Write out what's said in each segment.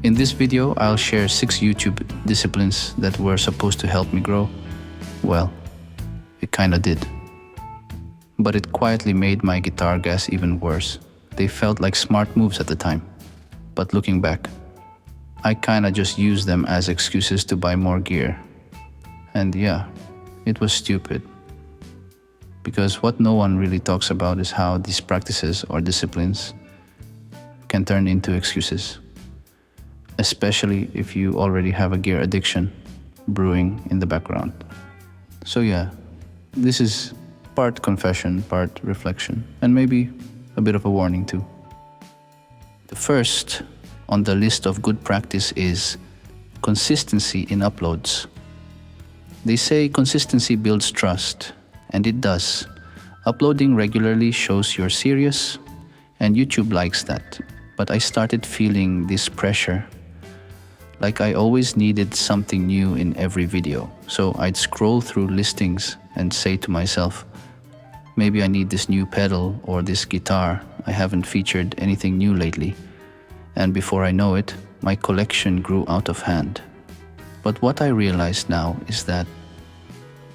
In this video, I'll share 6 YouTube disciplines that were supposed to help me grow. Well, it kinda did. But it quietly made my guitar gas even worse. They felt like smart moves at the time. But looking back, I kinda just used them as excuses to buy more gear. And yeah, it was stupid. Because what no one really talks about is how these practices or disciplines can turn into excuses. Especially if you already have a gear addiction brewing in the background. So yeah, this is part confession, part reflection, and maybe a bit of a warning too. The first on the list of good practice is consistency in uploads. They say consistency builds trust, and it does. Uploading regularly shows you're serious, and YouTube likes that. But I started feeling this pressure, like I always needed something new in every video. So I'd scroll through listings and say to myself, maybe I need this new pedal or this guitar. I haven't featured anything new lately. And before I know it, my collection grew out of hand. But what I realize now is that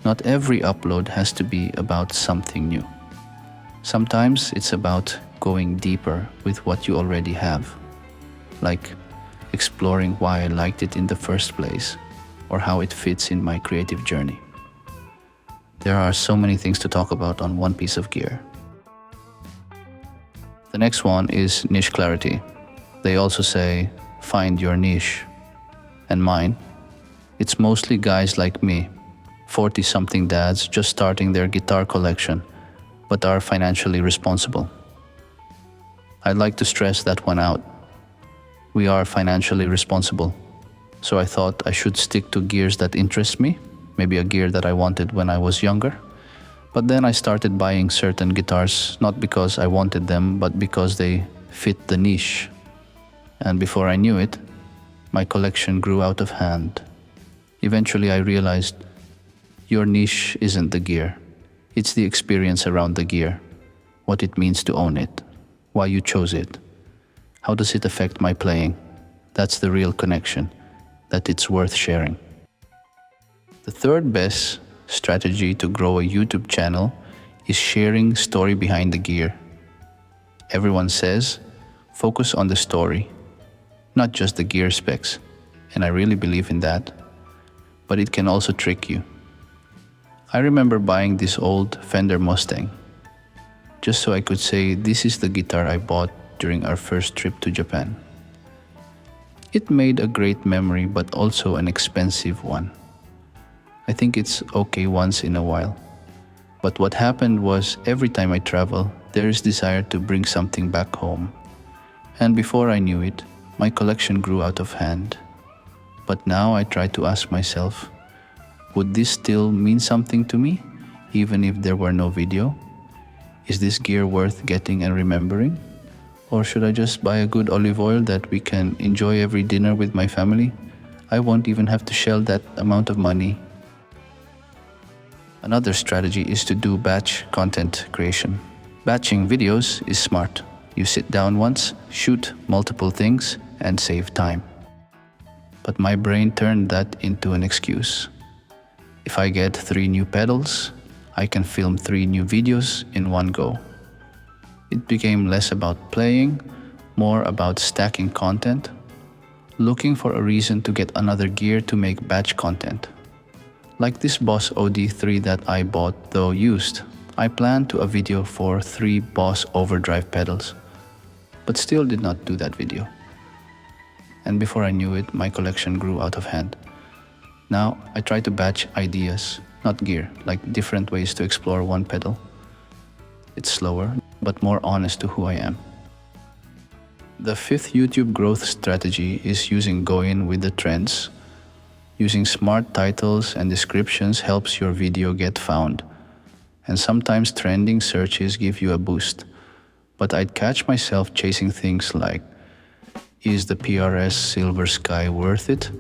not every upload has to be about something new. Sometimes it's about going deeper with what you already have, like exploring why I liked it in the first place or how it fits in my creative journey. There are so many things to talk about on one piece of gear. The next one is niche clarity. They also say, find your niche. And mine, it's mostly guys like me, 40-something dads just starting their guitar collection, but are financially responsible. I'd like to stress that one out. We are financially responsible. So I thought I should stick to gears that interest me, maybe a gear that I wanted when I was younger. But then I started buying certain guitars, not because I wanted them, but because they fit the niche. And before I knew it, my collection grew out of hand. Eventually I realized your niche isn't the gear. It's the experience around the gear, what it means to own it, why you chose it, how does it affect my playing. That's the real connection, that it's worth sharing. The third best strategy to grow a YouTube channel is sharing story behind the gear. Everyone says, focus on the story, not just the gear specs, and I really believe in that, but it can also trick you. I remember buying this old Fender Mustang, just so I could say this is the guitar I bought during our first trip to Japan. It made a great memory, but also an expensive one. I think it's okay once in a while. But what happened was every time I travel, there is desire to bring something back home. And before I knew it, my collection grew out of hand. But now I try to ask myself, would this still mean something to me, even if there were no video? Is this gear worth getting and remembering? Or should I just buy a good olive oil that we can enjoy every dinner with my family? I won't even have to shell that amount of money. Another strategy is to do batch content creation. Batching videos is smart. You sit down once, shoot multiple things, and save time. But my brain turned that into an excuse. If I get 3 new pedals, I can film 3 new videos in one go. It became less about playing, more about stacking content, looking for a reason to get another gear to make batch content. Like this Boss OD3 that I bought, though used. I planned to a video for 3 Boss overdrive pedals, but still did not do that video. And before I knew it, my collection grew out of hand. Now, I try to batch ideas, not gear, like different ways to explore one pedal. It's slower, but more honest to who I am. The 5th YouTube growth strategy is using go in with the trends. Using smart titles and descriptions helps your video get found. And sometimes trending searches give you a boost. But I'd catch myself chasing things like, is the PRS Silver Sky worth it?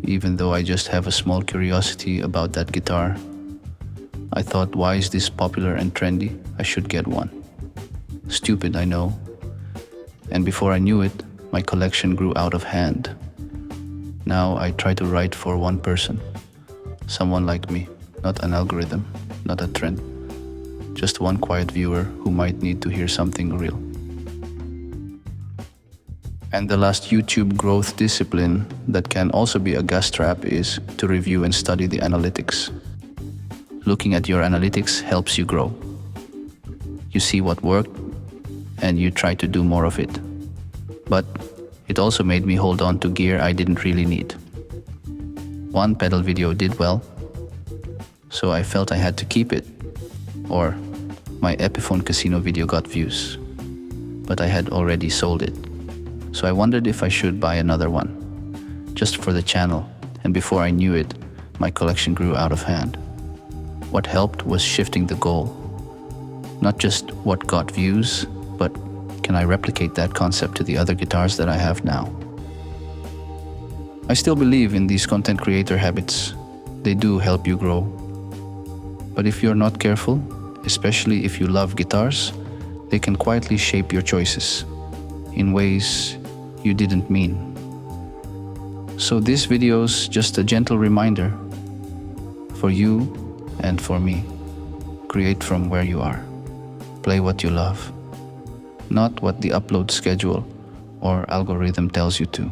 Even though I just have a small curiosity about that guitar. I thought, why is this popular and trendy? I should get one. Stupid, I know. And before I knew it, my collection grew out of hand. Now I try to write for one person, someone like me, not an algorithm, not a trend, just one quiet viewer who might need to hear something real. And the last YouTube growth discipline that can also be a gas trap is to review and study the analytics. Looking at your analytics helps you grow. You see what worked and you try to do more of it. But it also made me hold on to gear I didn't really need. One pedal video did well, so I felt I had to keep it. Or my Epiphone Casino video got views, but I had already sold it. So I wondered if I should buy another one, just for the channel, and before I knew it, my collection grew out of hand. What helped was shifting the goal. Not just what got views, but can I replicate that concept to the other guitars that I have now? I still believe in these content creator habits. They do help you grow. But if you're not careful, especially if you love guitars, they can quietly shape your choices in ways you didn't mean. So this video's just a gentle reminder for you and for me. Create from where you are. Play what you love, not what the upload schedule or algorithm tells you to.